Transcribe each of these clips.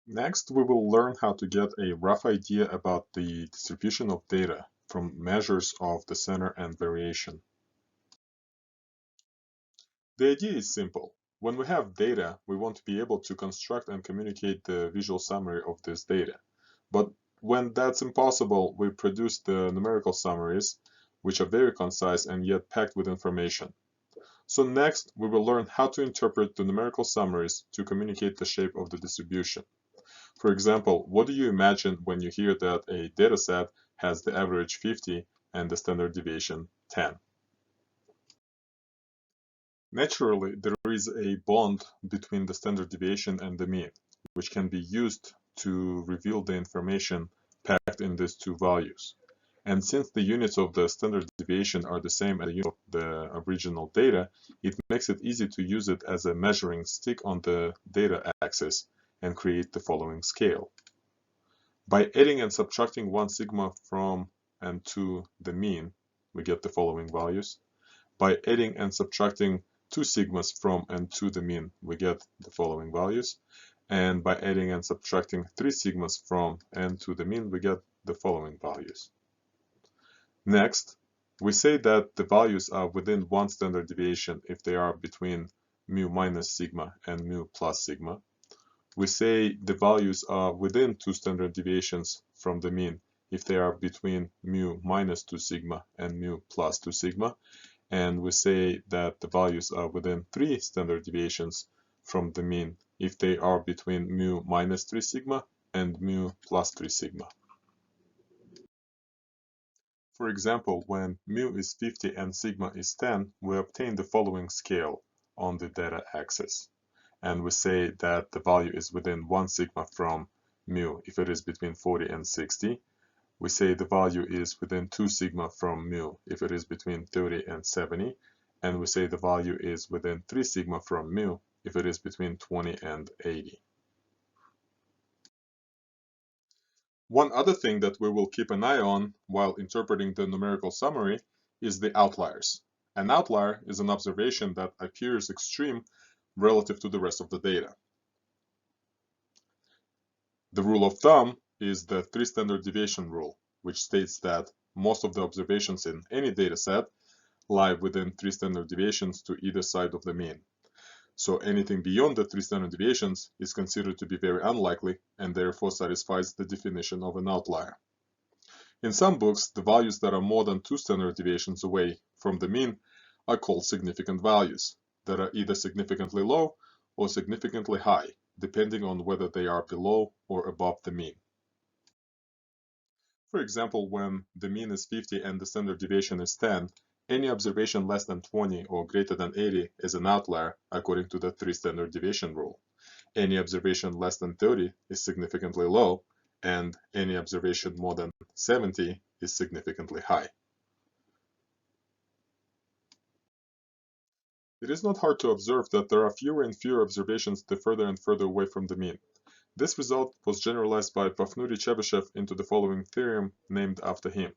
Next, we will learn how to get a rough idea about the distribution of data from measures of the center and variation. The idea is simple. When we have data, we want to be able to construct and communicate the visual summary of this data. But when that's impossible, we produce the numerical summaries, which are very concise and yet packed with information. So next, we will learn how to interpret the numerical summaries to communicate the shape of the distribution. For example, what do you imagine when you hear that a dataset has the average 50 and the standard deviation 10? Naturally, there is a bond between the standard deviation and the mean, which can be used to reveal the information packed in these two values. And since the units of the standard deviation are the same as the unit of the original data, it makes it easy to use it as a measuring stick on the data axis and create the following scale. By adding and subtracting 1 sigma from and to the mean, we get the following values. By adding and subtracting 2 sigmas from and to the mean, we get the following values. And by adding and subtracting 3 sigmas from and to the mean, we get the following values. Next, we say that the values are within 1 standard deviation if they are between mu minus sigma and mu plus sigma. We say the values are within 2 standard deviations from the mean if they are between mu minus 2 sigma and mu plus 2 sigma. And we say that the values are within 3 standard deviations from the mean if they are between mu minus 3 sigma and mu plus 3 sigma. For example, when mu is 50 and sigma is 10, we obtain the following scale on the data axis. And we say that the value is within 1 sigma from mu if it is between 40 and 60. We say the value is within 2 sigma from mu if it is between 30 and 70. And we say the value is within 3 sigma from mu if it is between 20 and 80. One other thing that we will keep an eye on while interpreting the numerical summary is the outliers. An outlier is an observation that appears extreme relative to the rest of the data. The rule of thumb is the three-standard deviation rule, which states that most of the observations in any dataset lie within 3 standard deviations to either side of the mean. So anything beyond the 3 standard deviations is considered to be very unlikely and therefore satisfies the definition of an outlier. In some books, the values that are more than 2 standard deviations away from the mean are called significant values, that are either significantly low or significantly high, depending on whether they are below or above the mean. For example, when the mean is 50 and the standard deviation is 10, any observation less than 20 or greater than 80 is an outlier according to the 3 standard deviation rule. Any observation less than 30 is significantly low, and any observation more than 70 is significantly high. It is not hard to observe that there are fewer and fewer observations the further and further away from the mean. This result was generalized by Chebyshev into the following theorem named after him.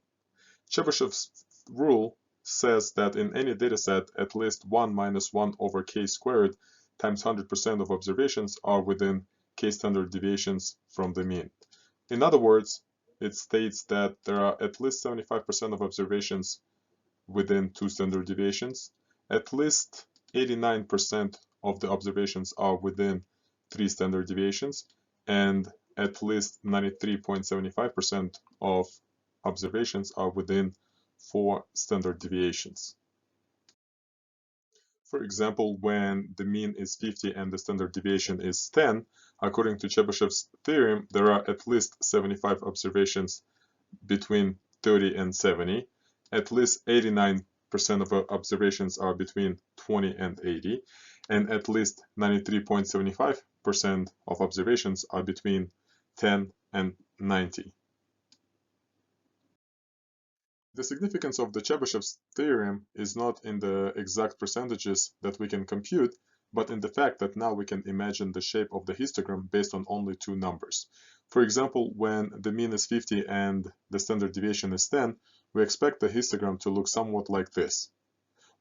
Chebyshev's rule says that in any dataset, at least 1 minus 1 over k squared times 100% of observations are within k standard deviations from the mean. In other words, it states that there are at least 75% of observations within 2 standard deviations, at least 89% of the observations are within 3 standard deviations, and at least 93.75% of observations are within 4 standard deviations. For example, when the mean is 50 and the standard deviation is 10, according to Chebyshev's theorem, there are at least 75 observations between 30 and 70, at least 89% of observations are between 20 and 80, and at least 93.75% of observations are between 10 and 90. The significance of the Chebyshev's theorem is not in the exact percentages that we can compute, but in the fact that now we can imagine the shape of the histogram based on only 2 numbers. For example, when the mean is 50 and the standard deviation is 10, we expect the histogram to look somewhat like this,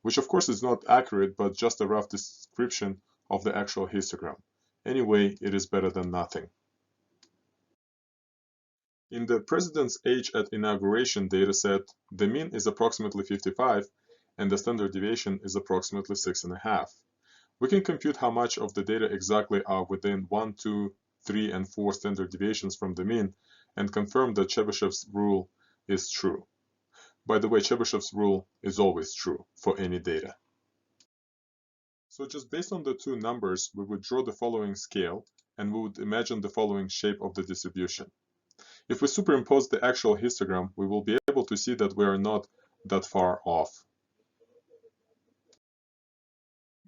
which of course is not accurate, but just a rough description of the actual histogram. Anyway, it is better than nothing. In the president's age at inauguration dataset, the mean is approximately 55 and the standard deviation is approximately 6.5. We can compute how much of the data exactly are within 1, 2, 3, and 4 standard deviations from the mean and confirm that Chebyshev's rule is true. By the way, Chebyshev's rule is always true for any data. So just based on the two numbers, we would draw the following scale and we would imagine the following shape of the distribution. If we superimpose the actual histogram, we will be able to see that we are not that far off.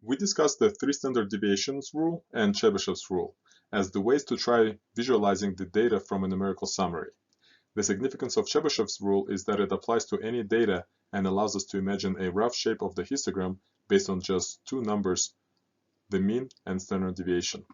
We discussed the three standard deviations rule and Chebyshev's rule as the ways to try visualizing the data from a numerical summary. The significance of Chebyshev's rule is that it applies to any data and allows us to imagine a rough shape of the histogram based on just two numbers, the mean and standard deviation.